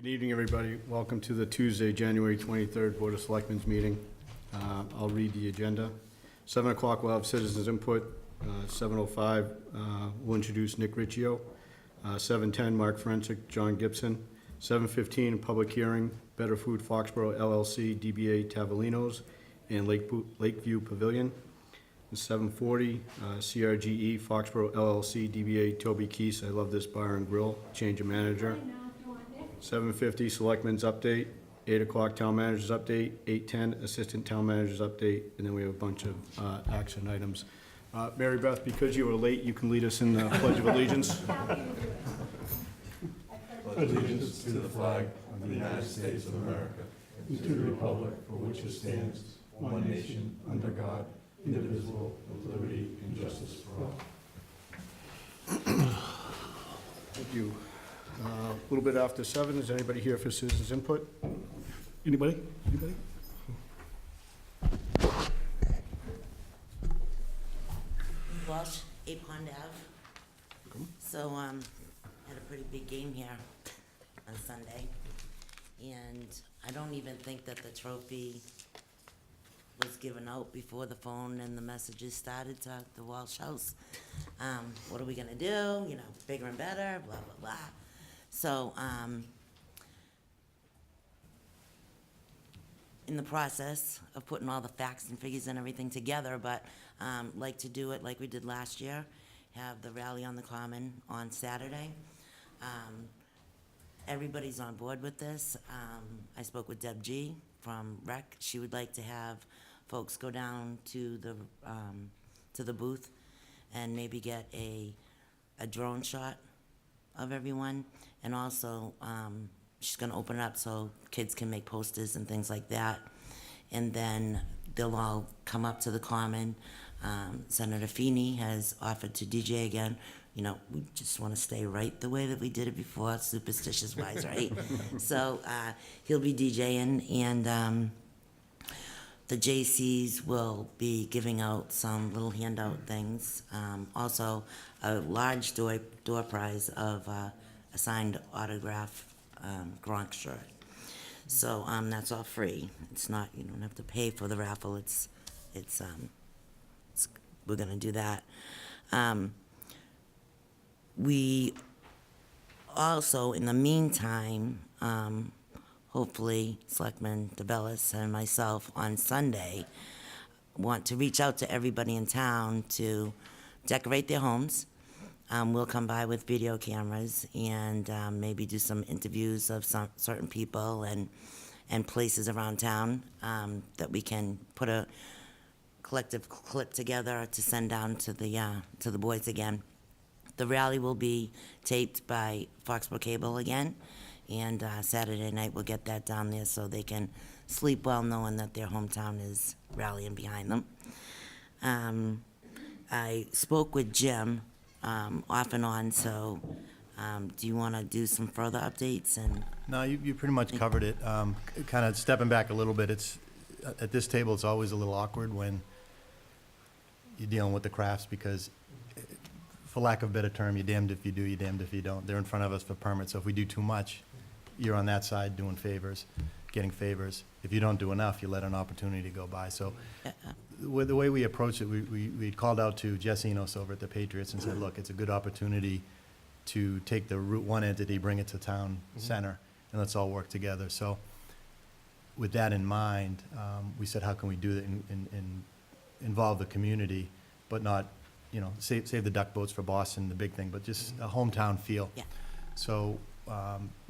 Good evening, everybody. Welcome to the Tuesday, January 23rd Board of Selectmen's meeting. I'll read the agenda. 7 o'clock, we'll have citizens' input. 7:05, we'll introduce Nick Riccio. 7:10, Mark Forensic, John Gibson. 7:15, public hearing, Better Food Foxboro LLC, DBA Tavolino's, and Lakeview Pavilion. 7:40, CRGE Foxboro LLC, DBA Toby Keese, I Love This Bar and Grill, change of manager. 7:50, Selectmen's update. 8 o'clock, Town Manager's update. 8:10, Assistant Town Manager's update, and then we have a bunch of action items. Mary Beth, because you were late, you can lead us in the Pledge of Allegiance. Allegiance to the flag of the United States of America and to the republic for which it stands, one nation, under God, indivisible, with liberty and justice for all. Thank you. A little bit after 7, is anybody here for citizens' input? Anybody? Anybody? Walsh, 8 Pond Ave. So, had a pretty big game here on Sunday. And I don't even think that the trophy was given out before the phone and the messages started to the Walsh house. What are we gonna do? You know, bigger and better, blah, blah, blah. So, in the process of putting all the facts and figures and everything together, but like to do it like we did last year, have the rally on the Common on Saturday. Everybody's on board with this. I spoke with Deb G. from Rec. She would like to have folks go down to the booth and maybe get a drone shot of everyone, and also she's going to open it up so kids can make posters and things like that. And then they'll all come up to the Common. Senator Feeney has offered to DJ again. You know, we just want to stay right the way that we did it before, superstitious wise, right? So he'll be DJing, and the JCs will be giving out some little handout things. Also, a large door prize of a signed autograph Gronk shirt. So that's all free. It's not, you don't have to pay for the raffle. It's we're gonna do that. We also, in the meantime, hopefully Selectman DeBellis and myself on Sunday want to reach out to everybody in town to decorate their homes. We'll come by with video cameras and maybe do some interviews of some certain people and places around town that we can put a collective clip together to send down to the boys again. The rally will be taped by Foxboro Cable again, and Saturday night we'll get that down there so they can sleep well knowing that their hometown is rallying behind them. I spoke with Jim off and on, so do you want to do some further updates? And No, you pretty much covered it. Kind of stepping back a little bit, it's at this table it's always a little awkward when you're dealing with the crafts because, for lack of a better term, you're damned if you do, you're damned if you don't. They're in front of us for permits, so if we do too much, you're on that side doing favors, getting favors. If you don't do enough, you let an opportunity go by. So with the way we approached it, we called out to Jesse Enos over at the Patriots and said, look, it's a good opportunity to take the Route 1 entity, bring it to town center, and let's all work together. So with that in mind, we said, how can we do that and involve the community, but not, you know, save the duck boats for Boston, the big thing, but just a hometown feel. Yeah. So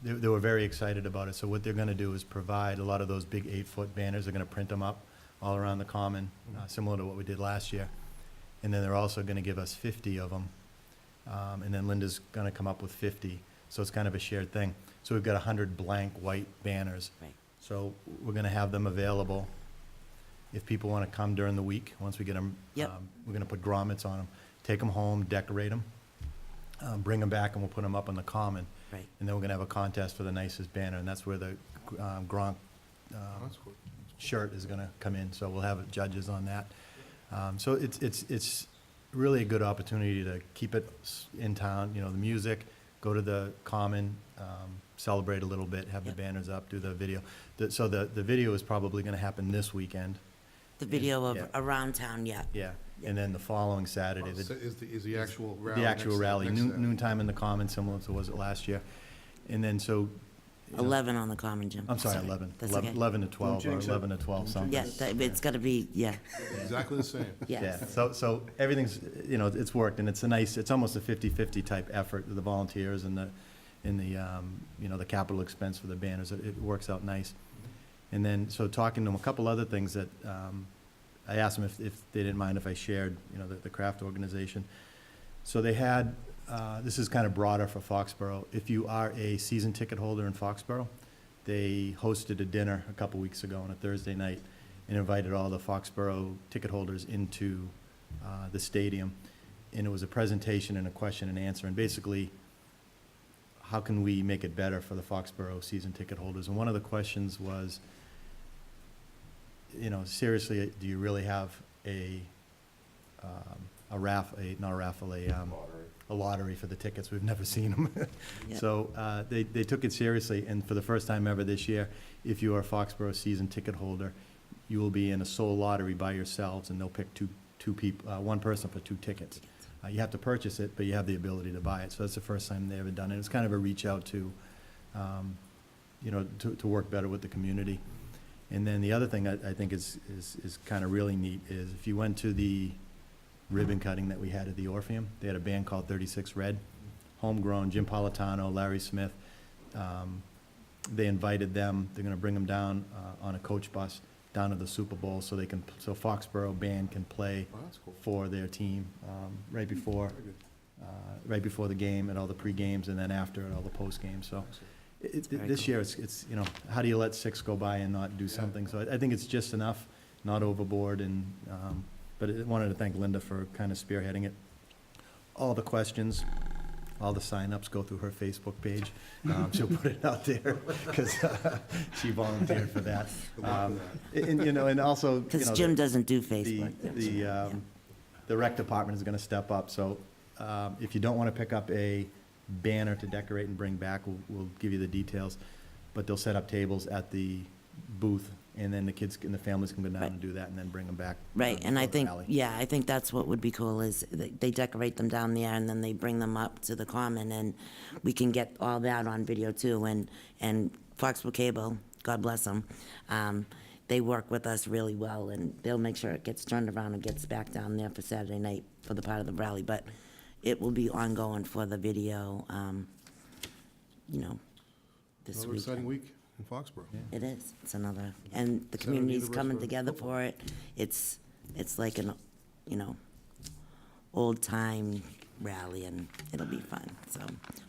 they were very excited about it. So what they're going to do is provide a lot of those big 8-foot banners. They're going to print them up all around the Common, similar to what we did last year. And then they're also going to give us 50 of them. And then Linda's going to come up with 50. So it's kind of a shared thing. So we've got 100 blank white banners. Right. So we're going to have them available. If people want to come during the week, once we get them, Yep. we're going to put grommets on them, take them home, decorate them, bring them back, and we'll put them up on the Common. Right. And then we're going to have a contest for the nicest banner, and that's where the Gronk shirt is going to come in. So we'll have judges on that. So it's really a good opportunity to keep it in town. You know, the music, go to the Common, celebrate a little bit, have the Yep. banners up, do the video. So the video is probably gonna happen this weekend, The video of Yeah. around town, yeah. yeah. And then the following Saturday, Is the actual rally? the actual rally, next Saturday? noontime in the Common, similar to was it last year. And then so. you know, 11 on the common, Jim. I'm sorry, 11. That's 11 okay. 11 to 12, or jinx it. 11 to 12, something. Yeah, it's gotta be, yeah, Exactly the same. Yeah, yes. so everything's, you know, it's worked, and it's a nice, it's almost a 50-50 type effort with the volunteers and the, you know, the capital expense for the banners. It works out nice. And then, so talking to them, a couple other things that, I asked them if they didn't mind if I shared, you know, the craft organization. So they had, this is kind of broader for Foxborough. If you are a season ticket holder in Foxborough, they hosted a dinner a couple weeks ago on a Thursday night and invited all the Foxborough ticket holders into the stadium. And it was a presentation and a question and answer. And basically, how can we make it better for the Foxborough season ticket holders? And one of the questions was, you know, seriously, do you really have a lottery for the tickets? We've never seen them. Yeah. So they took it seriously, and for the first time ever this year, if you are a Foxborough season ticket holder, you will be in a sole lottery by yourselves, and they'll pick two people, one person for 2 tickets. You have to purchase it, but you have the ability to buy it. So that's the first time they've ever done it. It's kind of a reach out to, you know, to work better with the community. And then the other thing I think is kind of really neat is if you went to the ribbon cutting that we had at the Orpheum, they had a band called 36 Red, homegrown, Jim Politano, Larry Smith. They invited them, they're gonna bring them down on a coach bus down to the Super Bowl so so Foxborough band can play Well, that's cool. for their team right before the game, at all the pre-games, and then after at all the post-games, so. very This cool. year, it's, you know, how do you let 6 go by and not do something? So I think it's just enough, not overboard, and, but I wanted to thank Linda for kind of spearheading it. All the questions, all the signups go through her Facebook page. She'll put it out there, because she volunteered for that. And, you know, and also, you Because know, Jim doesn't do Facebook. the rec department is gonna step up, so, if you don't wanna pick up a banner to decorate and bring back, we'll give you the details, but they'll set up tables at the booth, and then the kids and the families can go down Right. and do that, and then bring them back. Right, and I for the think, rally. yeah, I think that's what would be cool, is they decorate them down there, and then they bring them up to the common, and we can get all that on video too, and Foxborough Cable, God bless them, they work with us really well, and they'll make sure it gets turned around and gets back down there for Saturday night for the part of the rally, but it will be ongoing for the video, you know, this Another week. exciting week in Foxborough. It is, it's another, and the Saturday, community's the rest coming of together football. for it. It's like an, you know, old-time rally, and it'll be fun, so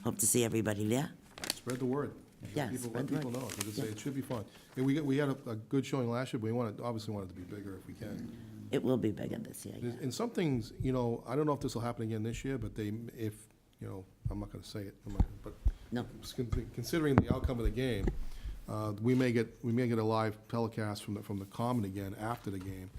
hope to see everybody there. Spread the word. Yeah, Let spread the people word. know, because Yeah. it should be fun. And we had a good showing last year, but we obviously want it to be bigger if we can. It will be bigger this year, yeah. And some things, you know, I don't know if this will happen again this year, but if, you know, I'm not gonna say it, but No, considering the outcome of the game, we may get a live telecast from the Common again after the game.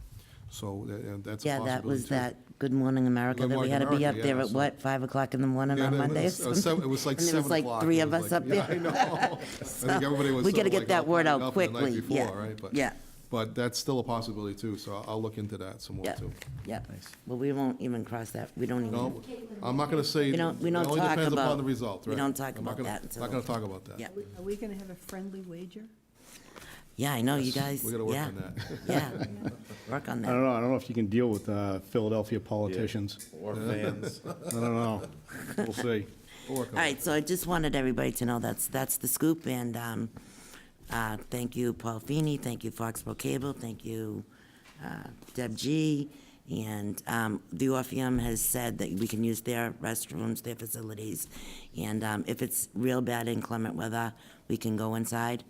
So that's a yeah, possibility that was too. that Good Morning America Good that we Morning had to be America, up there yeah, at so- what, 5 o'clock in the morning Yeah, on it was- Monday or it was something? it was like And there 7 was like o'clock. 3 It of was us like- up there. Yeah, I know. I think everybody was We sort gotta of get like that all word fired out up the night quickly, before, yeah, right? But- yeah. But that's still a possibility too, so I'll look into that some more Yeah, too. yeah. Nice. Well, we won't even cross that, we don't even. No, I'm not gonna say, We it don't only talk depends about- upon the result, we right? don't talk I'm not about gonna- that until- Not gonna talk about that. Yeah, Are we gonna have a friendly wager? yeah, I know, you guys, We gotta work yeah, on that. yeah, work on I that. don't know if you can deal with Philadelphia politicians. Or fans. I don't know. We'll see. We'll work on All it. right, so I just wanted everybody to know that's the scoop, and thank you, Paul Feeney, thank you, Foxborough Cable, thank you, Deb G., and the Orpheum has said that we can use their restrooms, their facilities, and if it's real bad inclement weather, we can go inside.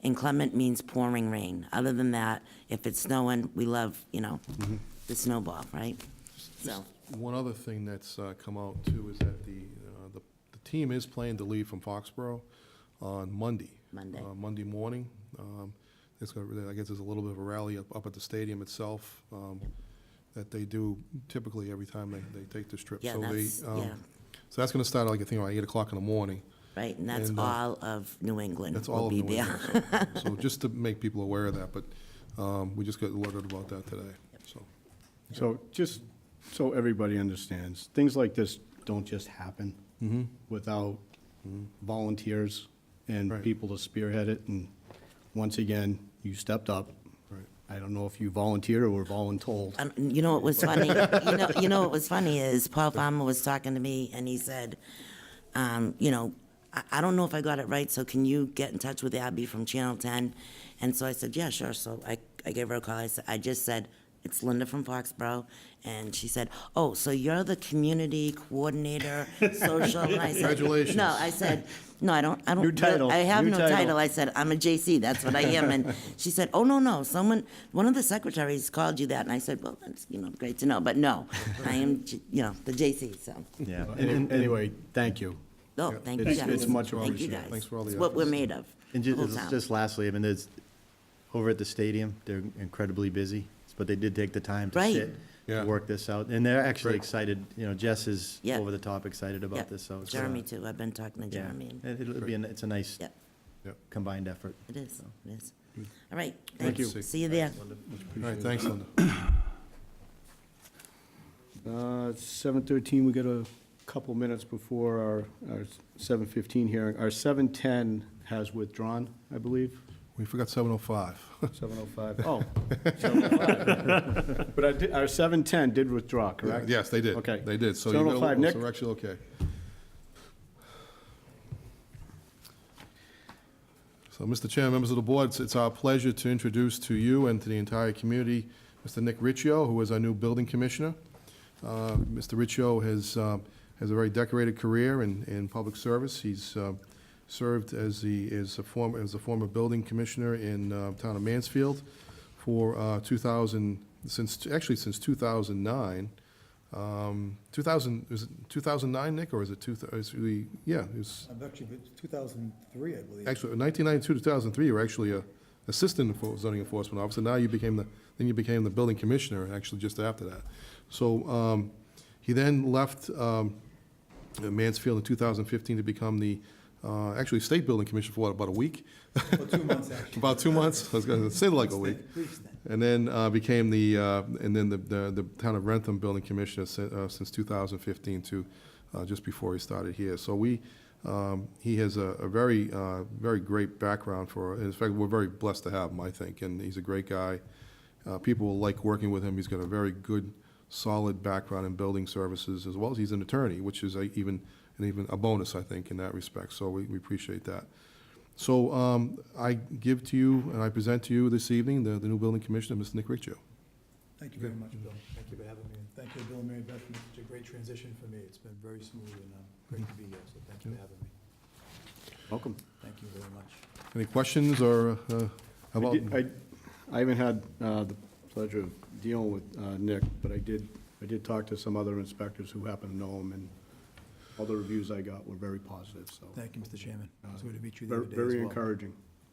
Inclement means pouring rain. Other than that, if it's snowing, we love, you know, the snowball, right? So, One other thing that's come out too is that the team is planning to leave from Foxborough on Monday. Monday. Monday morning. I guess there's a little bit of a rally up at the stadium itself that they do typically every time they take this trip. yeah, So that's, yeah, So that's gonna start like, I think, around 8 o'clock in the morning. Right, and that's And, all of New England That's all will of be New there. England. So just to make people aware of that, but we just got alerted about that today, so. So just so everybody understands, things like this don't just happen without volunteers and Right. people to spearhead it. And once again, you stepped up. Right. I don't know if you volunteered or were voluntold. You know what was funny? You know what was funny is Paul Farmer was talking to me and he said, you know, I don't know if I got it right, so can you get in touch with Abby from Channel 10? And so I said, yeah, sure. So I gave her a call. I just said, it's Linda from Foxboro. And she said, oh, so you're the community coordinator, social? And I said, Congratulations. no, I said, no, I don't. New title, I have new no title. title. I said, I'm a JC, that's what I am. And she said, oh, no, one of the secretaries called you that. And I said, well, that's, great to know. But no, I am, the JC, so. Yeah. Anyway, thank you. Oh, thank you It's- guys. it's much Thank you appreciated. guys. Thanks for all the It's what we're efforts. made of. And the whole town. just lastly, I mean, there's, over at the stadium, they're incredibly busy, but they did take the time to Right. sit, Yeah. to work this out, and they're actually Great. excited, Jess is Yeah. over the top excited Yeah. about this, so. it's, Jeremy too. I've been talking to Yeah, Jeremy. and it'll be, it's a nice Yeah. Yep. combined effort. It is. It is. All right. Thank thanks. you. See you there. All right, thanks, Linda. 7:13, we got a couple minutes before our 7:15 hearing. Our 7:10 has withdrawn, I believe. We forgot 7:05. 7:05, oh, 7:05. But our 7:10 did withdraw, correct? Yes, they did. Okay. They did, so you got 7:05, a- Nick? so we're actually okay. So, Mr. Chairman, members of the board, it's our pleasure to introduce to you and to the entire community Mr. Nick Riccio, who is our new building commissioner. Mr. Riccio has a very decorated career in public service. He's served as a former building commissioner in town of Mansfield for since 2009. 2009, Nick, or is it yeah, it was, I've actually been 2003, I believe. actually, 1992 to 2003, you were actually a assistant zoning enforcement officer. Now you became the building commissioner, actually, just after that. So he then left Mansfield in 2015 to become the actually state building commissioner for about a week. Well, 2 months, actually. About 2 months. I was going to say like a week. Brief stint. And then became the town of Rentham building commissioner since 2015 to just before he started here. So he has a very great background in fact, we're very blessed to have him, I think, and he's a great guy. People will like working with him. He's got a very good, solid background in building services, as well as he's an attorney, which is even a bonus, I think, in that respect. So we appreciate that. So I give to you and I present to you this evening the new building commissioner, Mr. Nick Riccio. Thank you very much, Bill. Thank you for having me. And thank you, Bill and Mary Beth, for such a great transition for me. It's been very smooth and great to be here, so thank you for having me. Welcome. Thank you very much. Any questions or how about? I haven't had the pleasure of dealing with Nick, but I did talk to some other inspectors who happen to know him, and all the reviews I got were very positive, so. Thank you, Mr. Chairman. It was good to meet you the other day as Very well. encouraging.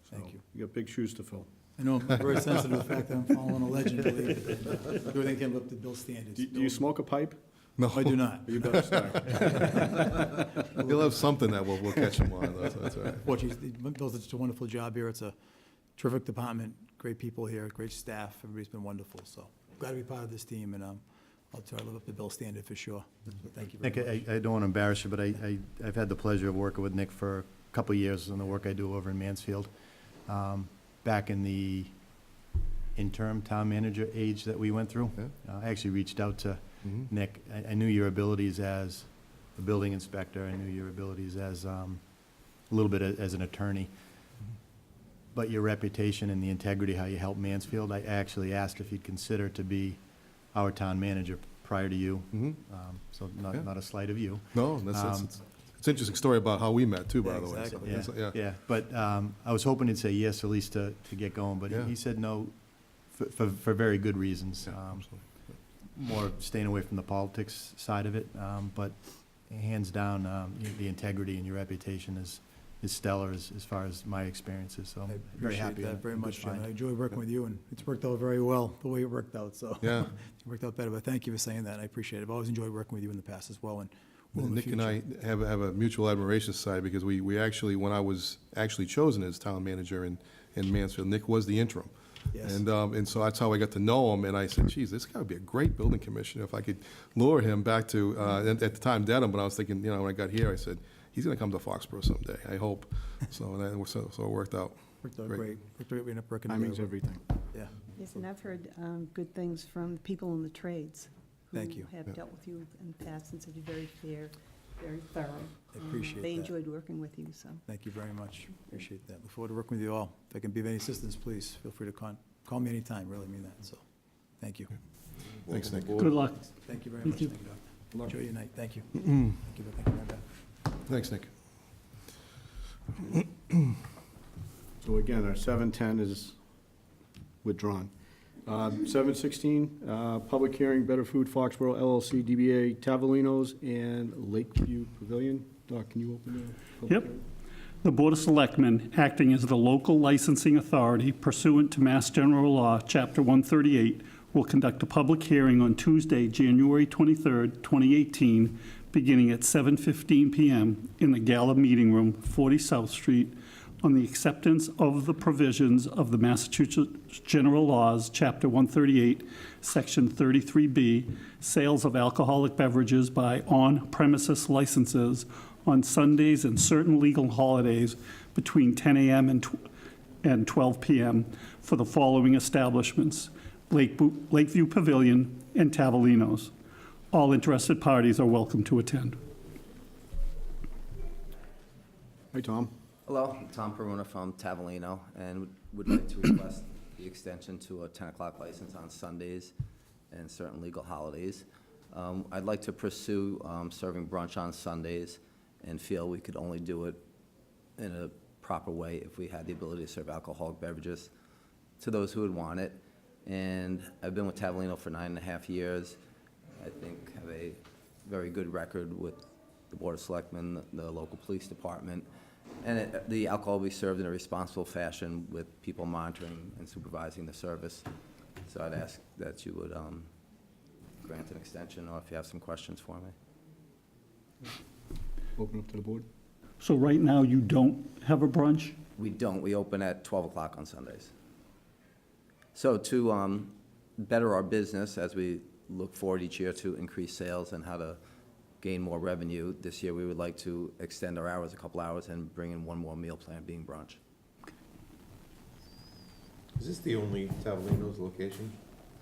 So, Thank you. You got big shoes to fill. I know, I'm very sensitive to the fact that I'm following a legend, believe it. And, everything came up to Bill's standards. Do you smoke a pipe? No, I do not. You better start. he'll have something that we'll catch him on. That's all right. Fortunately, Bill's done such a wonderful job here. It's a terrific department, great people here, great staff. Everybody's been wonderful, so glad to be part of this team, and I'll try to live up to Bill's standard for sure. So thank you very Nick, much. I don't want to embarrass you, but I've had the pleasure of working with Nick for a couple of years on the work I do over in Mansfield. Back in the interim town manager age that we went through, Yeah. I actually reached out to Mhm. Nick. I knew your abilities as a building inspector. I knew your abilities as a little bit as an attorney. But your reputation and the integrity, how you helped Mansfield, I actually asked if you'd consider to be our town manager prior to you. Mhm. So Yeah. not a slight of you. No, it's an interesting story about how we met, too, by Yeah, the way. So, exactly. it's- Yeah, yeah, but I was hoping he'd say yes, at least to get going, but Yeah. he said no for very good reasons. Yeah, absolutely. More staying away from the politics side of it, but hands down, the integrity and your reputation is stellar as far as my experiences, so I I'm very appreciate happy. that very Good much, Jim. find. I enjoy working with you, and it's worked out very well, the way it worked out, so. Yeah. It worked out better, but thank you for saying that. I appreciate it. I've always enjoyed working with you in the past as well, and Well, in the Nick and I have a mutual admiration society because we actually, when I was actually chosen as town manager in Mansfield, Nick was the interim. Yes. And so that's how I got to know him, and I said, geez, this guy would be a great building commissioner if I could lure him back to, at the time, Dedham, but I was thinking, when I got here, I said, he's gonna come to Foxborough someday, I hope. So it worked out. Worked out Great. great. Worked out great. We ended up working Timing's together. everything. Yeah. Yes, and I've heard good things from the people in the trades. Thank you. Who have dealt with you in the past and said you're very fair, very thorough. I appreciate They that. enjoyed working with you, so. Thank you very much. Appreciate that. Look forward to working with you all. If I can be of any assistance, please feel free to call me anytime. Really mean that, so, thank you. Thanks, Nick. Good luck. Thank you very Thank much. you. Thank you, Doc. Enjoy your night. Thank you. Thank you. Thank you, Brenda. Thanks, Nick. So again, our 710 is withdrawn. 716, public hearing, Better Food Foxborough LLC, DBA Tavolino's and Lakeview Pavilion. Doc, can you open the public Yep. hearing? The Board of Selectmen, acting as the local licensing authority pursuant to Mass General Law, Chapter 138, will conduct a public hearing on Tuesday, January 23rd, 2018, beginning at 7:15 PM in the Gala Meeting Room, 40 South Street, on the acceptance of the provisions of the Massachusetts General Laws, Chapter 138, Section 33B, sales of alcoholic beverages by on-premises licenses on Sundays and certain legal holidays between 10 a.m. and 12 p.m. for the following establishments: Lakeview Pavilion and Tavolino's. All interested parties are welcome to attend. Hi, Tom. Hello, I'm Tom Peruna from Tavolino, and would like to request the extension to a 10 o'clock license on Sundays and certain legal holidays. I'd like to pursue serving brunch on Sundays and feel we could only do it in a proper way if we had the ability to serve alcoholic beverages to those who would want it. And I've been with Tavolino for 9.5 years. I think have a very good record with the Board of Selectmen, the local police department, and the alcohol will be served in a responsible fashion with people monitoring and supervising the service. So I'd ask that you would grant an extension, or if you have some questions for me. Open up to the board. So right now, you don't have a brunch? We don't. We open at 12 o'clock on Sundays. So to better our business as we look forward each year to increase sales and how to gain more revenue, this year we would like to extend our hours a couple hours and bring in one more meal plan, being brunch. Is this the only Tavolino's location?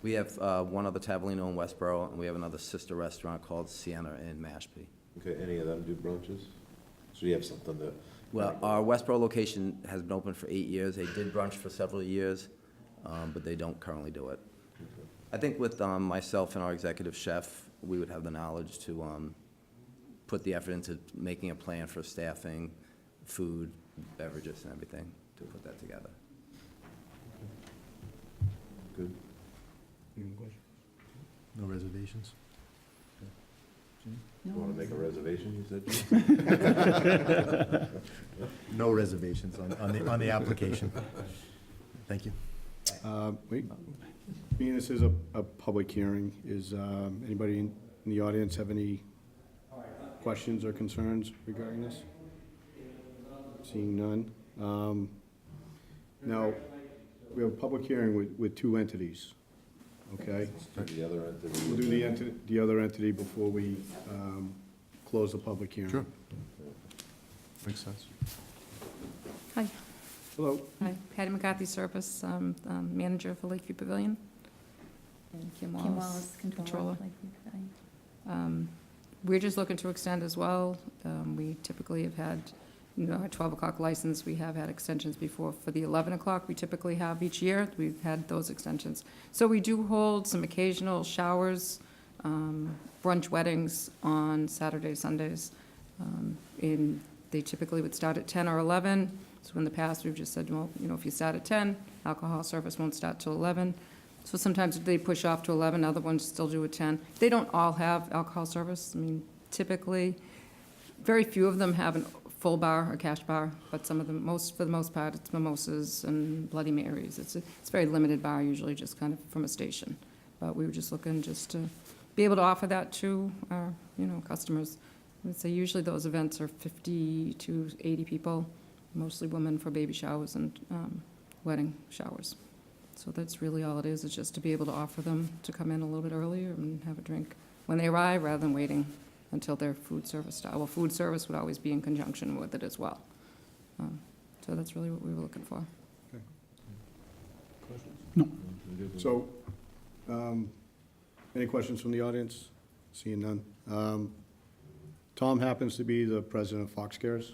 We have one other Tavolino in Westboro, and we have another sister restaurant called Sienna in Mashpee. Okay, any of them do brunches? So you have something that... Well, our Westboro location has been open for 8 years. They did brunch for several years, but they don't currently do it. I think with myself and our executive chef, we would have the knowledge to put the effort into making a plan for staffing, food, beverages, and everything, to put that together. Good. No reservations? You want to make a reservation, you said? No reservations on the application. Thank you. Wait, being this is a public hearing, is anybody in the audience have any questions or concerns regarding this? Seeing none. Now, we have a public hearing with two entities, okay? The other entity. We'll do the other entity before we close the public hearing. Sure. Makes sense. Hi, Hello. hi. Patty McCarthy Service, manager for Lakeview Pavilion. And Kim Wallace, controller. We're just looking to extend as well. We typically have had, our 12 o'clock license. We have had extensions before. For the 11 o'clock, we typically have each year. We've had those extensions. So we do hold some occasional showers, brunch weddings on Saturdays, Sundays. They typically would start at 10 or 11. So in the past, we've just said, well, if you start at 10, alcohol service won't start till 11. So sometimes they push off to 11, other ones still do at 10. They don't all have alcohol service. I mean, typically, very few of them have a full bar or cash bar, but some of them, for the most part, it's mimosas and Bloody Marys. It's a very limited bar, usually just kind of from a station. But we were just looking just to be able to offer that to our, customers. I'd say usually those events are 50 to 80 people, mostly women for baby showers and wedding showers. So that's really all it is just to be able to offer them to come in a little bit earlier and have a drink when they arrive, rather than waiting until their food service style. Well, food service would always be in conjunction with it as well. So that's really what we were looking for. So, any questions from the audience? Seeing none. Tom happens to be the president of Fox Cares,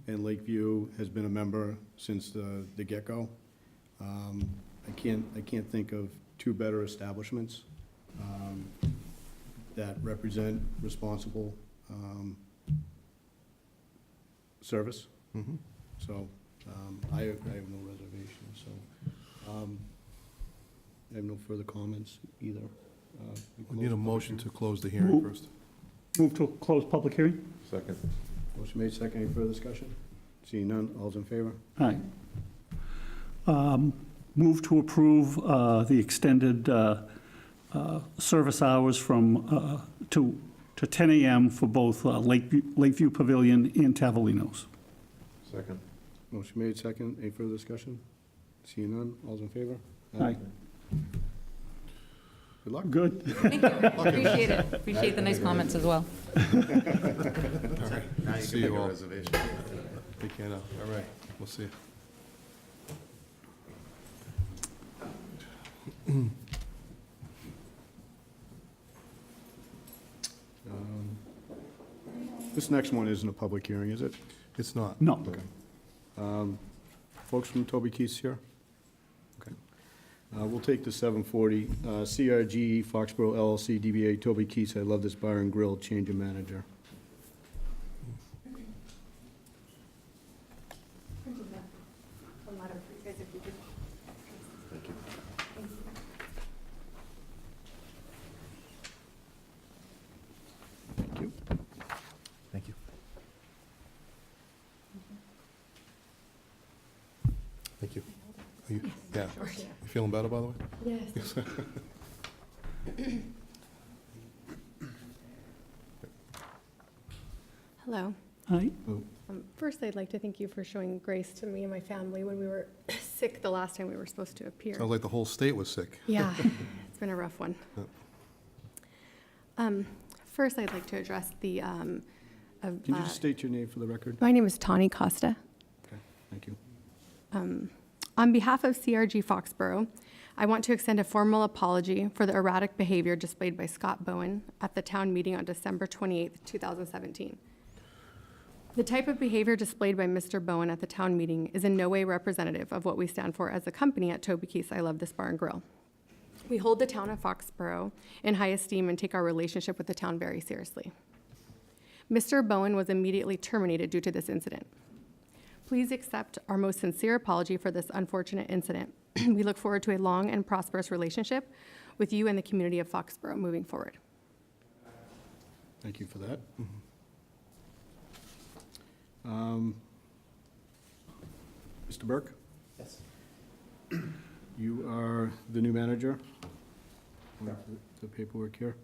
and Lakeview has been a member since the get-go. I can't think of two better establishments that represent responsible service. So I have no reservations, so I have no further comments either. We need a motion to close the hearing first. Move to close public hearing? Second. Motion made, second. Any further discussion? Seeing none, all's in favor? Aye. Move to approve the extended service hours from, to 10 a.m. for both Lakeview Pavilion and Tavolino's. Second. Motion made, second. Any further discussion? Seeing none, all's in favor? Aye. Good luck. Good. Thank you, appreciate it. Appreciate the nice comments as well. Now you see you all. Take care now. All right, we'll see you. This next one isn't a public hearing, is it? It's not. No. Folks from Toby Keith's here? Okay. We'll take the 740. CRG, Foxboro LLC, DBA Toby Keith's, I Love This Bar and Grill, change of manager. Thank you. Thank you. Thank you. Are you- Yeah. You feeling better, by the way? Yes. Hello. Aye. First, I'd like to thank you for showing grace to me and my family when we were sick the last time we were supposed to appear. Sounds like the whole state was sick. Yeah, it's been a rough one. First, I'd like to address the, Can you just state your name for the record? my name is Tawny Costa. Okay, thank you. On behalf of CRG Foxboro, I want to extend a formal apology for the erratic behavior displayed by Scott Bowen at the town meeting on December 28th, 2017. The type of behavior displayed by Mr. Bowen at the town meeting is in no way representative of what we stand for as a company at Toby Keith's I Love This Bar and Grill. We hold the town of Foxboro in high esteem and take our relationship with the town very seriously. Mr. Bowen was immediately terminated due to this incident. Please accept our most sincere apology for this unfortunate incident. We look forward to a long and prosperous relationship with you and the community of Foxboro moving forward. Thank you for that. Mr. Burke? Yes. You are the new manager? We have the paperwork here.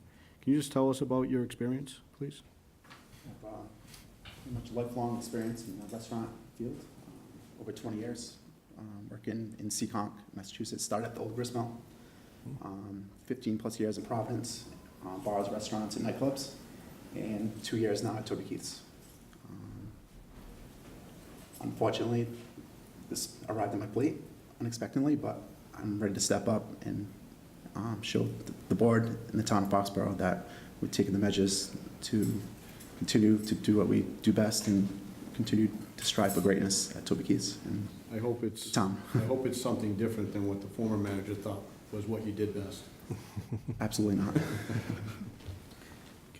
Can you just tell us about your experience, please? I have pretty much lifelong experience in the restaurant field, over 20 years, working in Seekonk, Massachusetts. Started at the old grist mill, 15 plus years in Providence, bars, restaurants, and nightclubs, and 2 years now at Toby Keith's. Unfortunately, this arrived on my plate unexpectedly, but I'm ready to step up and show the board and the town of Foxboro that we're taking the measures to continue to do what we do best and continue to strive for greatness at Toby Keith's and I hope it's, town. I hope it's something different than what the former manager thought was what you did best. Absolutely not.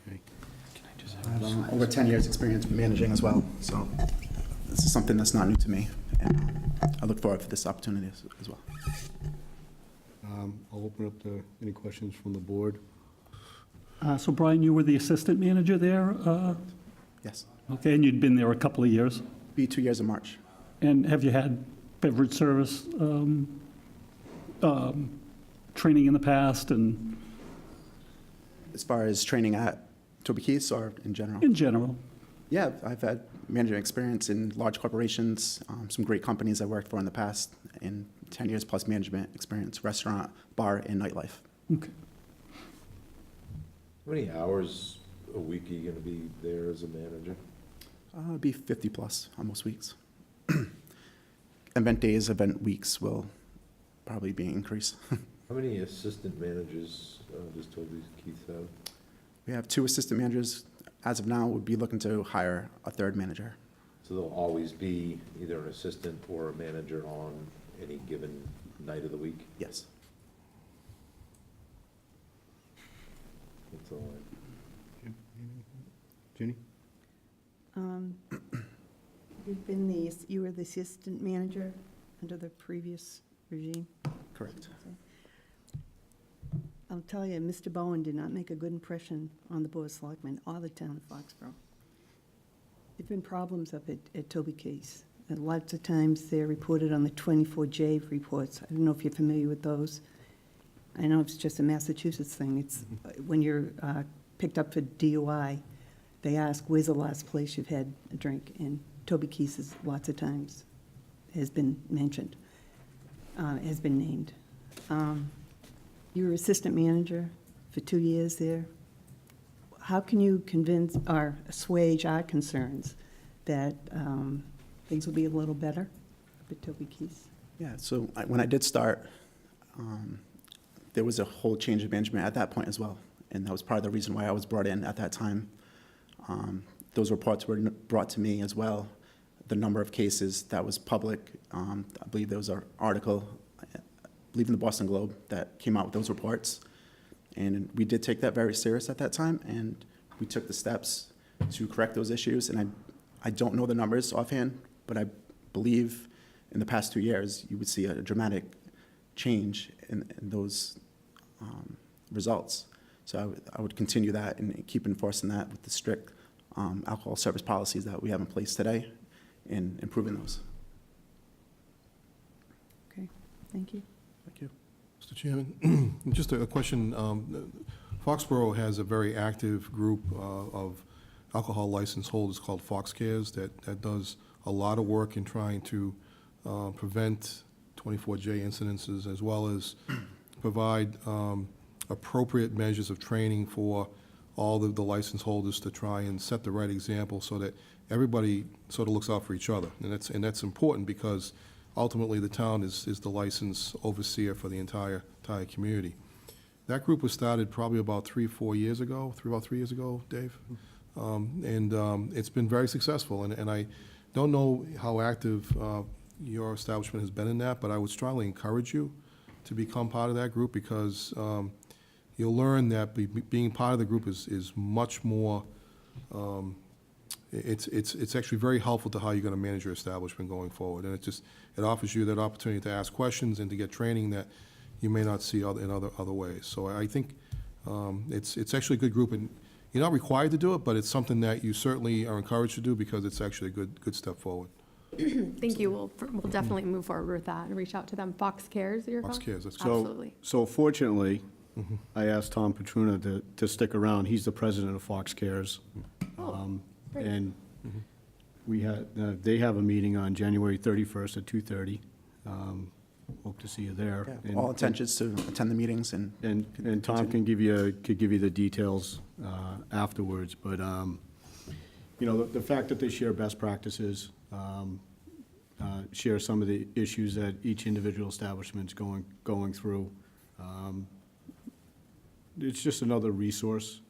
Okay. I have over 10 years' experience managing as well, so this is something that's not new to me, and I look forward to this opportunity as well. I'll open up to any questions from the board. So Brian, you were the assistant manager there? Yes. Okay, and you'd been there a couple of years? Be 2 years in March. And have you had beverage service training in the past? And As far as training at Toby Keith's or in general? in general? Yeah, I've had management experience in large corporations, some great companies I worked for in the past, and 10 years plus management experience, restaurant, bar, and nightlife. Okay. How many hours a week are you gonna be there as a manager? It'd be 50 plus on most weeks. Event days, event weeks will probably be an increase. How many assistant managers does Toby Keith have? We have 2 assistant managers. As of now, we'd be looking to hire a 3rd manager. So there'll always be either an assistant or a manager on any given night of the week? Yes. That's all Ginny? You were the assistant manager under the previous regime? Correct. I'll tell you, Mr. Bowen did not make a good impression on the Board of Selectmen or the town of Foxborough. There've been problems up at Toby Keith's. And lots of times they're reported on the 24J reports. I don't know if you're familiar with those. I know it's just a Massachusetts thing. It's when you're picked up for DUI, they ask, where's the last place you've had a drink? And Toby Keith's is lots of times has been mentioned, has been named. You were assistant manager for 2 years there. How can you convince or assuage our concerns that things will be a little better up at Toby Keith's? Yeah, so when I did start, there was a whole change of management at that point as well. And that was part of the reason why I was brought in at that time. Those reports were brought to me as well. The number of cases that was public, I believe there was an article, I believe in the Boston Globe, that came out with those reports. And we did take that very serious at that time, and we took the steps to correct those issues. And I don't know the numbers offhand, but I believe in the past 2 years, you would see a dramatic change in those results. So I would continue that and keep enforcing that with the strict alcohol service policies that we have in place today and improving those. Okay, thank you. Thank you. Mr. Chairman, just a question. Foxborough has a very active group of alcohol license holders called Fox Cares that does a lot of work in trying to prevent 24J incidences, as well as provide appropriate measures of training for all the license holders to try and set the right example so that everybody sort of looks out for each other. And that's important because ultimately the town is the license overseer for the entire community. That group was started probably about 3 years ago, Dave? It's been very successful, and I don't know how active your establishment has been in that, but I would strongly encourage you to become part of that group because you'll learn that being part of the group is much more, it's actually very helpful to how you're going to manage your establishment going forward. And it offers you that opportunity to ask questions and to get training that you may not see in other ways. So I think it's actually a good group, and you're not required to do it, but it's something that you certainly are encouraged to do because it's actually a good step forward. Thank you. We'll definitely move forward with that and reach out to them. Fox Cares, your Fox call? Cares, that's Absolutely. So fortunately, I asked Tom Petruna to stick around. He's the president of Fox Cares. Great. And they have a meeting on January 31st at 2:30. Hope to see you there. Yeah, And- all intentions to attend the meetings and Tom can give you the details afterwards, but, the fact that they share best practices, share some of the issues that each individual establishment's going through, it's just another resource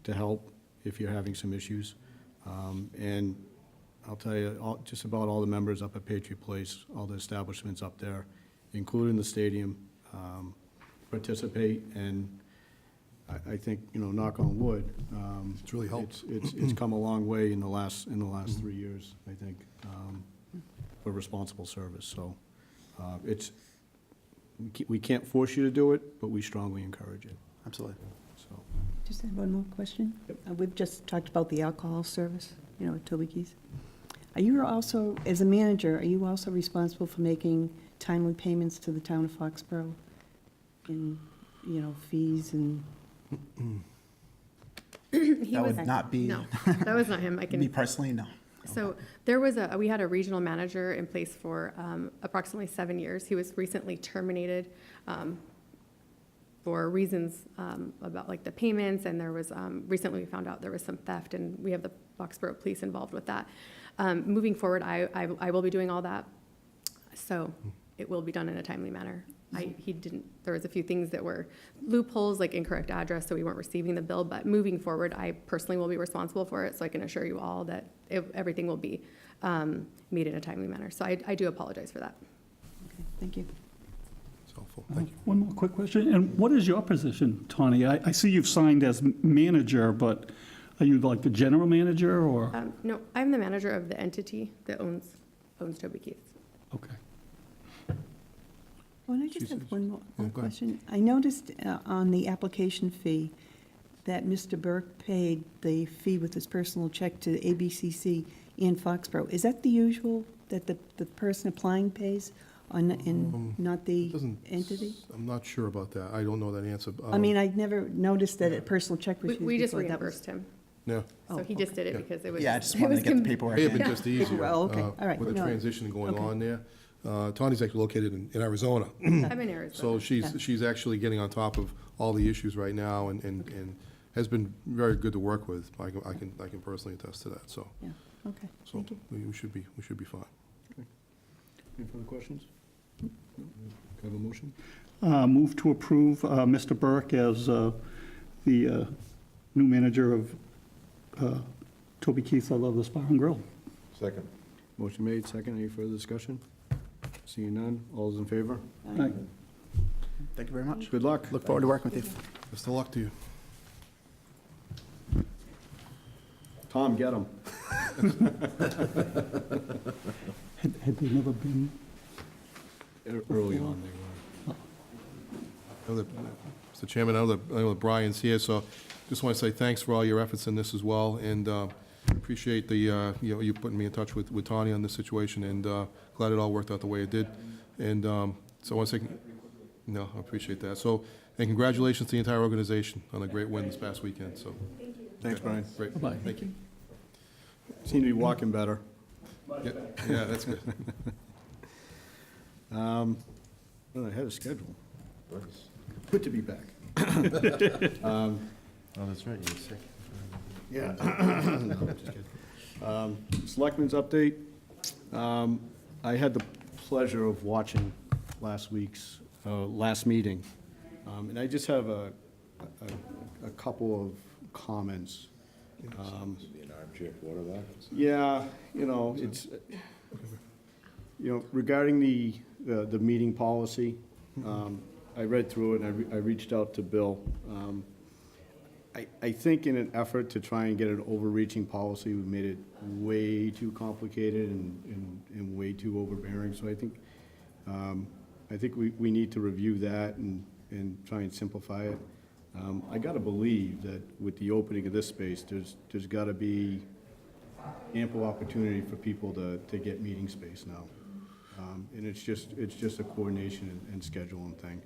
to help if you're having some issues. And I'll tell you, just about all the members up at Patriot Place, all the establishments up there, including the stadium, participate, and I think, knock on wood. It's really helped. It's come a long way in the last 3 years, I think, for responsible service. So we can't force you to do it, but we strongly encourage it. absolutely. So Just have one more question. We've just talked about the alcohol service, at Toby Keith's. Are you also, as a manager, are you also responsible for making timely payments to the town of Foxborough in, fees and He That was- would not be, No, that was not him. I me can, personally, no. so there was we had a regional manager in place for approximately 7 years. He was recently terminated for reasons about like the payments, and there was, recently we found out there was some theft, and we have the Foxboro Police involved with that. Moving forward, I will be doing all that, so it will be done in a timely manner. There was a few things that were loopholes, like incorrect address, so we weren't receiving the bill, but moving forward, I personally will be responsible for it, so I can assure you all that everything will be made in a timely manner. So I do apologize for that. Okay, thank you. It's helpful, thank you. One more quick question. And what is your position, Tawny? I see you've signed as manager, but are you like the general manager or? No, I'm the manager of the entity that owns Toby Keith. Okay. Well, I just She have says- one more Yeah, go ahead. question. I noticed on the application fee that Mr. Burke paid the fee with his personal check to ABCC in Foxborough. Is that the usual, that the person applying pays and not the Doesn't- entity? I'm not sure about that. I don't know that answer. I mean, I never noticed that a personal check was used We just before. That was- reimbursed him, Yeah. Oh, so he just did it Yeah. because it was. Yeah, I just it wanted was to get the con- paperwork. May have in. been just easier. Well, okay, all right, With the no. transition going Okay. on there. Tawny's actually located in Arizona. I'm in Arizona. So she's actually getting on top of all the issues right now and has been very good to work with. I can personally attest to that, so. Yeah, okay, So thank you. we should be fine. Any further questions? No? Can I have a motion? Move to approve Mr. Burke as the new manager of Toby Keith's I Love This Bar and Grill. Second. Motion made, second. Any further discussion? Seeing none, all those in favor? Aye. Thank you very much. Good luck. Look forward to working with you. Best of luck to you. Tom, get him. Had they never been? Early on, they were. I know that, Mr. Chairman, I know that Brian's here, so just want to say thanks for all your efforts in this as well, and appreciate you putting me in touch with Tawny on this situation, and glad it all worked out the way it did. And so I want to say, no, I appreciate that. So, and congratulations to the entire organization on a great win this past weekend, so. Thanks, Brian. Great, Bye-bye. thank you. Seem to be walking better. Yeah, that's good. Well, I had a schedule. Good to be back. Oh, that's right, you were sick. Yeah. No, just kidding. Selectmen's update. I had the pleasure of watching last week's, last meeting. And I just have a couple of comments. Be an armchair quarterback. Yeah, it's, regarding the meeting policy, I read through it and I reached out to Bill. I think in an effort to try and get an overreaching policy, we made it way too complicated and way too overbearing. So I think we need to review that and try and simplify it. I gotta believe that with the opening of this space, there's gotta be ample opportunity for people to get meeting space now. And it's just a coordination and scheduling thing.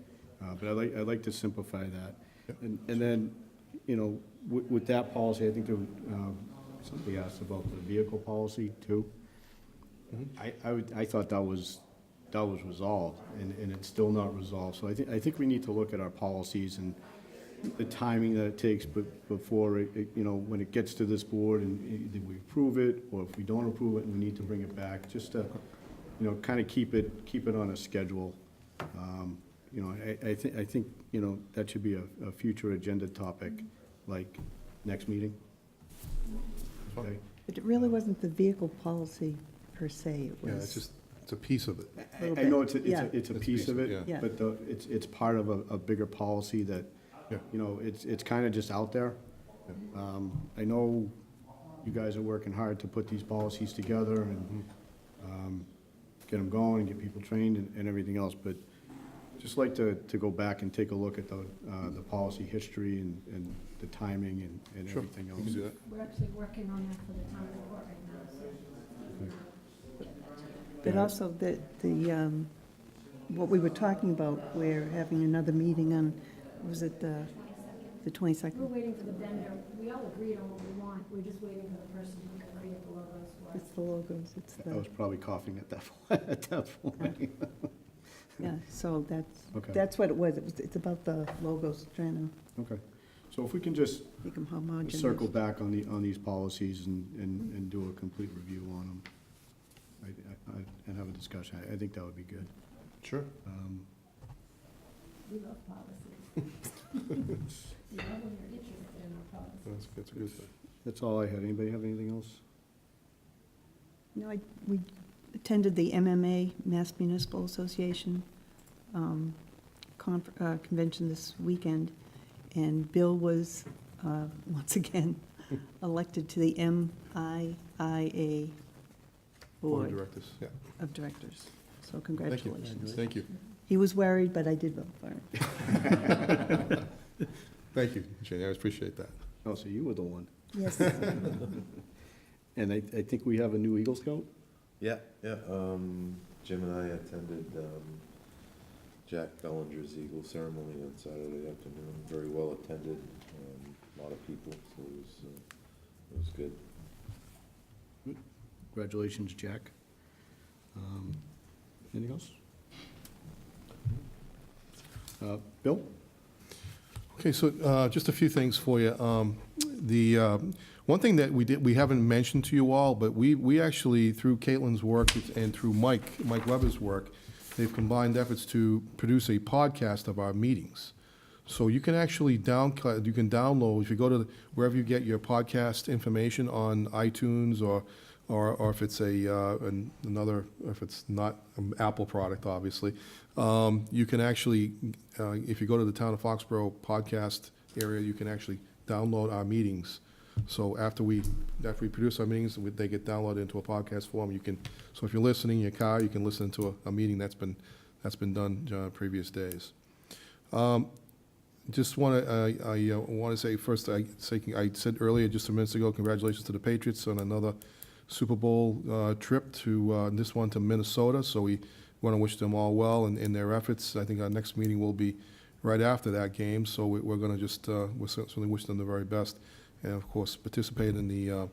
But I'd like to simplify that. And then, with that policy, I think there, somebody asked about the vehicle policy too. I thought that was resolved, and it's still not resolved. So I think we need to look at our policies and the timing that it takes before it, when it gets to this board and either we approve it, or if we don't approve it and we need to bring it back, just to, kind of keep it on a schedule. I think, that should be a future agenda topic, like next meeting. Okay? But it really wasn't the vehicle policy per se, it Yeah, was. it's a piece of it. Little I know bit, it's yeah. a It's piece of it, yeah. Yeah. but it's part of a bigger policy that, Yeah. it's kind of just out there. I know you guys are working hard to put these policies together and get them going and get people trained and everything else, but just like to go back and take a look at the policy history and the timing and Sure, everything we else. can do that. We're actually working on that for the town report right now, so. But also what we were talking about, we're having another meeting on, was it the the We're 22nd. waiting for the vendor. We all agreed on what we want. We're just waiting for the person to create the logos for us. It's the logos, it's I was the, probably coughing at that point. yeah, so Okay. that's what it was. It's about the logos, trying Okay. So if we can just to make them homogeneous. circle back on these policies and do a complete review on them, and have a discussion, I think that would be good. Sure. We love policies. We love when you're interested in our policies. That's a good thing. That's all I had. Anybody have anything else? No, we attended the MMA, Mass Municipal Association, convention this weekend, and Bill was, once again, elected to the MIIA Board of Board Directors, yeah. of Directors. So Thank you. congratulations. Thank you. He was worried, but I did vote for him. Thank you, Jenny, I appreciate that. Oh, so you were the one. Yes. And I think we have a new Eagle Scout? Yeah, yeah, Jim and I attended, Jack Bellinger's Eagle ceremony on Saturday afternoon, very well attended, a lot of people, so it was good. Congratulations, Jack. Anything else? Bill? Okay, so just a few things for you. The one thing that we haven't mentioned to you all, but we actually, through Caitlin's work and through Mike Weber's work, they've combined efforts to produce a podcast of our meetings. So you can actually download, if you go to wherever you get your podcast information on iTunes or if it's if it's not an Apple product, obviously, you can actually, if you go to the Town of Foxborough podcast area, you can actually download our meetings. So after we produce our meetings, they get downloaded into a podcast form. So if you're listening in your car, you can listen to a meeting that's been done previous days. Just want to say first, I said earlier, just a minute ago, congratulations to the Patriots on another Super Bowl trip this one to Minnesota. So we want to wish them all well in their efforts. I think our next meeting will be right after that game. So we're going to we'll certainly wish them the very best, and of course participate in the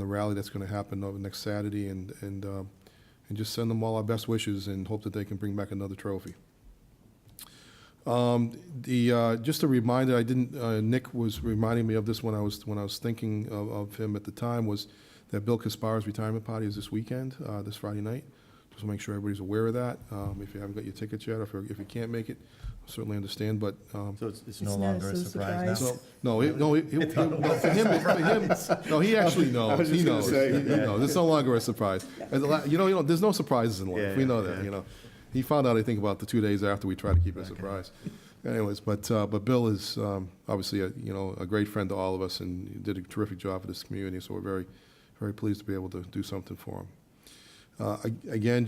rally that's going to happen over next Saturday, and just send them all our best wishes and hope that they can bring back another trophy. Just a reminder, Nick was reminding me of this when I was thinking of him at the time, was that Bill Kaspar's retirement party is this weekend, this Friday night. Just make sure everybody's aware of that. If you haven't got your tickets yet, or if you can't make it, I certainly understand, but. So it's no It's not longer a so surprise now? No, for him, he actually knows. I was just He gonna knows. say. He knows. It's no longer a surprise. There's no surprises in life. Yeah, We yeah, know that, yeah. He found out, I think, about the 2 days after we tried to keep it a surprise. Anyways, but Bill is obviously a great friend to all of us, and he did a terrific job for this community, so we're very, very pleased to be able to do something for him. Again,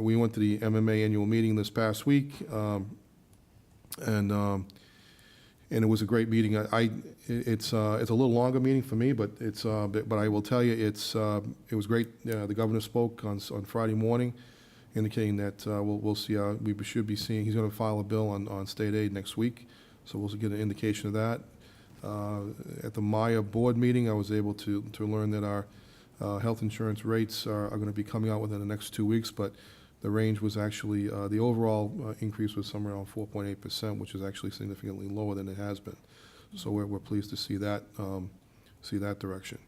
we went to the MMA annual meeting this past week, and it was a great meeting. It's a little longer meeting for me, but I will tell you, it was great. The governor spoke on Friday morning, indicating that we'll see. We should be seeing. He's going to file a bill on state aid next week, so we'll get an indication of that. At the Maya board meeting, I was able to learn that our health insurance rates are going to be coming out within the next 2 weeks, but the range was actually, the overall increase was somewhere around 4.8%, which is actually significantly lower than it has been. So we're pleased to see that direction.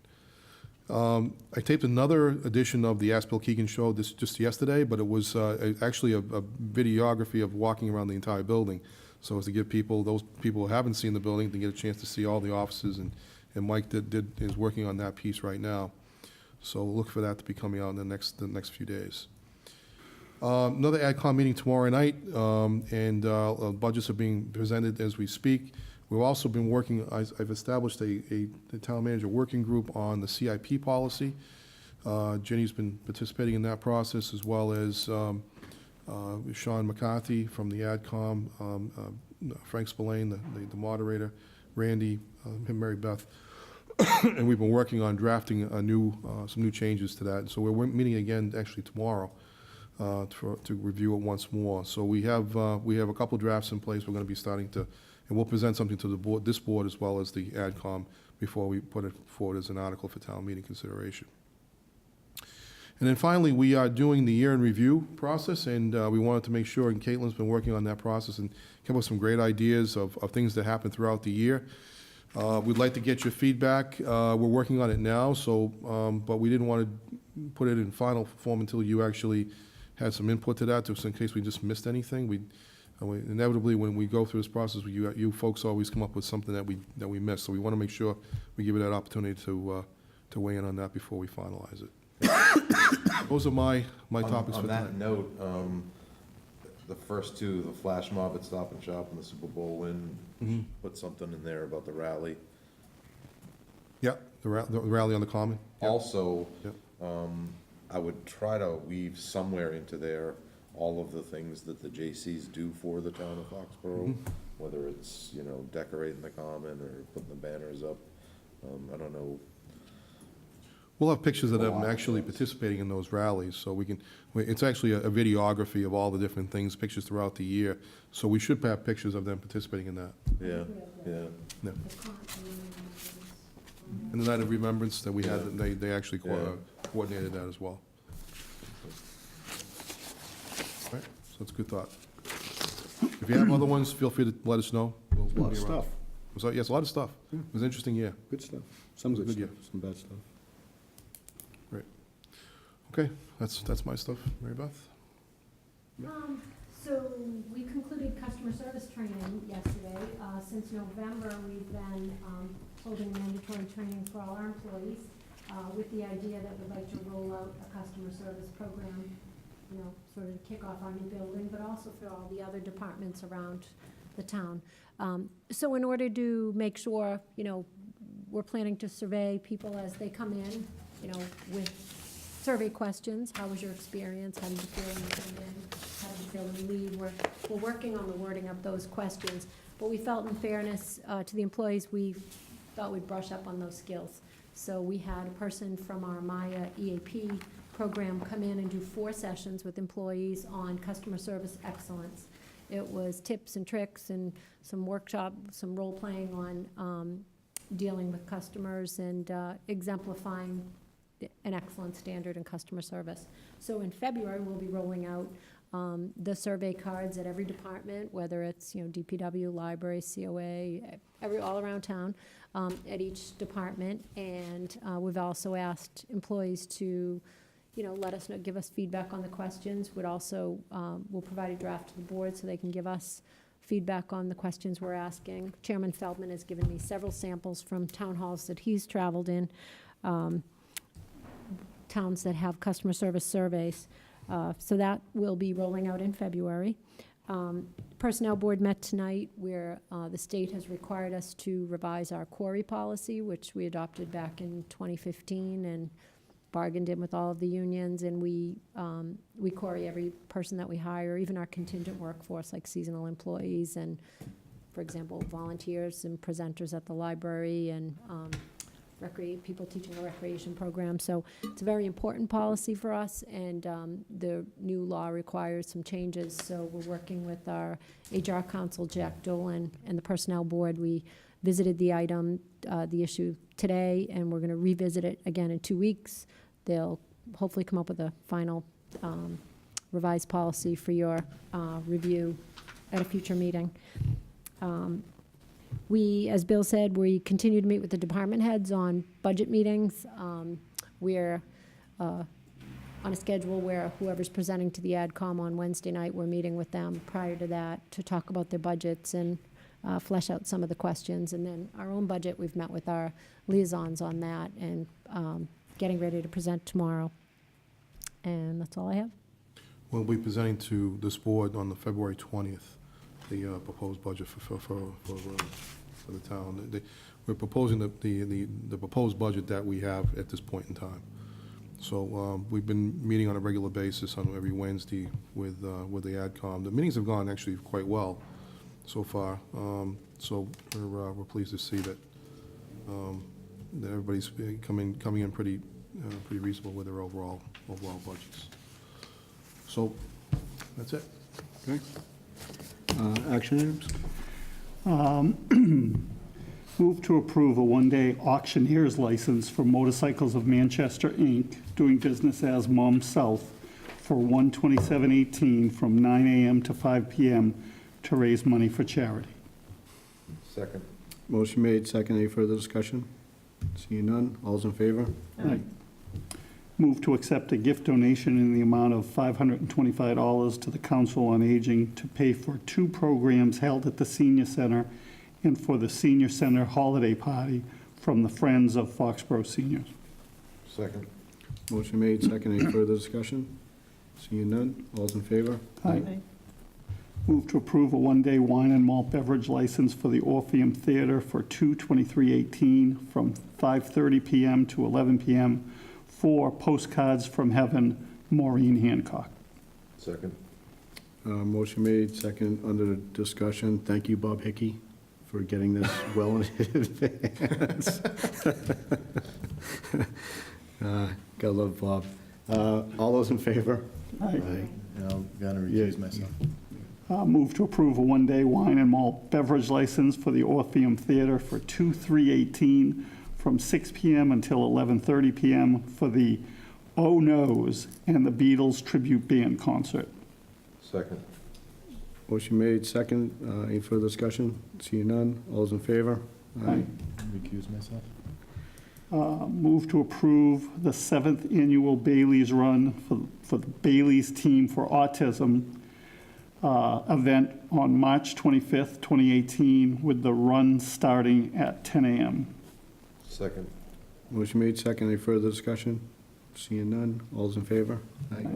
I taped another edition of the Ask Bill Keegan show just yesterday, but it was actually a videography of walking around the entire building. So as to give those people who haven't seen the building, to get a chance to see all the offices, and Mike is working on that piece right now. So look for that to be coming out in the next few days. Another AdCom meeting tomorrow night, and budgets are being presented as we speak. We've also been working, I've established a town manager working group on the CIP policy. Jenny's been participating in that process, as well as Sean McCarthy from the AdCom, Frank Spillane, the moderator, Randy, and Mary Beth. And we've been working on drafting some new changes to that. So we're meeting again actually tomorrow to review it once more. So we have a couple drafts in place. We're going to be starting to And we'll present something to the board, this board, as well as the AdCom, before we put it forward as an article for town meeting consideration. And then finally, we are doing the year in review process, and we wanted to make sure, and Caitlin's been working on that process and come up with some great ideas of things that happen throughout the year. We'd like to get your feedback. We're working on it now, so, but we didn't want to put it in final form until you actually had some input to that, just in case we just missed anything. Inevitably, when we go through this process, you folks always come up with something that we miss. So we want to make sure we give you that opportunity to weigh in on that before we finalize it. Those are my topics for On tonight. that note, the first two, the flash mob at Stop and Shop and the Super Bowl win, put something in there about the rally. Yeah, the rally on the Common. Yeah. Also, Yeah. I would try to weave somewhere into there all of the things that the J.C.'s do for the town of Foxborough, whether it's, decorating the Common or putting the banners up. I don't know. We'll have pictures of A them lot of actually things. participating in those rallies, so it's actually a videography of all the different things, pictures throughout the year. So we should have pictures of them participating in that. Yeah, yeah. Yeah. And the Night of Remembrance that we had, they actually coordinated that as well. All right, so it's a good thought. If you have other ones, feel free to let us know. We'll A lot be of around. stuff, Yes, a lot of stuff. It was an interesting year. good stuff. Some good Good year. stuff, some bad stuff. Okay, that's my stuff. Mary Beth? So we concluded customer service training yesterday. Since November, we've been holding mandatory training for all our employees with the idea that we'd like to roll out a customer service program, sort of to kick off our new building, but also for all the other departments around the town. So in order to make sure, we're planning to survey people as they come in, with survey questions. How was your experience? How did you feel when you came in? How did you feel when you leave? We're working on the wording of those questions, but we felt in fairness to the employees, we thought we'd brush up on those skills. So we had a person from our Maya EAP program come in and do 4 sessions with employees on customer service excellence. It was tips and tricks and some workshop, some role-playing on dealing with customers and exemplifying an excellent standard in customer service. So in February, we'll be rolling out the survey cards at every department, whether it's, DPW, library, COA, all around town, at each department. And we've also asked employees to, let us know, give us feedback on the questions. We'll provide a draft to the board so they can give us feedback on the questions we're asking. Chairman Feldman has given me several samples from town halls that he's traveled in, towns that have customer service surveys. So that will be rolling out in February. Personnel Board met tonight where the state has required us to revise our quarry policy, which we adopted back in 2015 and bargained in with all of the unions. And we quarry every person that we hire, even our contingent workforce, like seasonal employees and, for example, volunteers and presenters at the library and people teaching a recreation program. So it's a very important policy for us, and the new law requires some changes. So we're working with our HR counsel, Jack Dolan, and the Personnel Board. We visited the issue today, and we're going to revisit it again in 2 weeks. They'll hopefully come up with a final revised policy for your review at a future meeting. We, as Bill said, we continue to meet with the department heads on budget meetings. We're on a schedule where whoever's presenting to the AdCom on Wednesday night, we're meeting with them prior to that to talk about their budgets and flesh out some of the questions. And then our own budget, we've met with our liaisons on that and getting ready to present tomorrow. And that's all I have. We'll be presenting to this board on the February 20th, the proposed budget for the town. We're proposing the proposed budget that we have at this point in time. So we've been meeting on a regular basis on every Wednesday with the AdCom. The meetings have gone actually quite well so far. So we're pleased to see that that everybody's coming in pretty reasonable with their overall budgets. So that's it. Okay. Action items? Move to approve a one-day auctioneer's license for Motorcycles of Manchester, Inc., doing business as Mom South, for 1/27/18 from 9 a.m. to 5 p.m. to raise money for charity. Second. Motion made, second. Any further discussion? Seeing none, all's in favor? Aye. Move to accept a gift donation in the amount of $525 to the Council on Aging to pay for 2 programs held at the Senior Center and for the Senior Center Holiday Party from the Friends of Foxboro Seniors. Second. Motion made, second. Any further discussion? Seeing none, all's in favor? Aye. Move to approve a one-day wine and malt beverage license for the Orpheum Theater for 2/23/18 from 5:30 p.m. to 11 p.m. for Postcards from Heaven, Maureen Hancock. Second. Motion made, second. Under discussion. Thank you, Bob Hickey, for getting this well in advance. Gotta love Bob. All those in favor? Aye. I'm gonna recuse myself. Move to approve a one-day wine and malt beverage license for the Orpheum Theater for 2/3/18 from 6 p.m. until 11:30 p.m. for the Oh No's and the Beatles Tribute Band concert. Second. Motion made, second. Any further discussion? Seeing none, all those in favor? Aye. Recuse myself. Move to approve the 7th annual Bailey's Run for the Bailey's Team for Autism event on March 25th, 2018, with the run starting at 10 a.m. Second. Motion made, second. Any further discussion? Seeing none, all those in favor? Aye.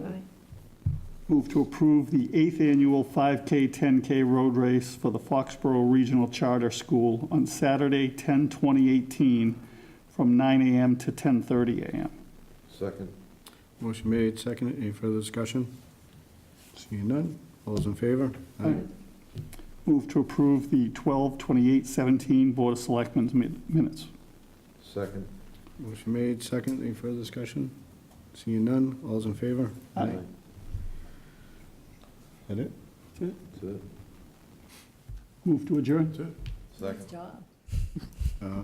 Move to approve the 8th annual 5K, 10K road race for the Foxboro Regional Charter School on Saturday, 10/20/18, from 9 a.m. to 10:30 a.m. Second. Motion made, second. Any further discussion? Seeing none, all those in favor? Aye. Move to approve the 12/28/17 Board of Selectmen's minutes. Second. Motion made, second. Any further discussion? Seeing none, all those in favor? Aye. That it? That's it. Move to adjourn. Second.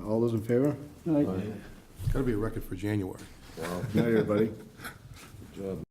All those in favor? Aye. Got to be a record for January. Wow. Good night, everybody. Good job.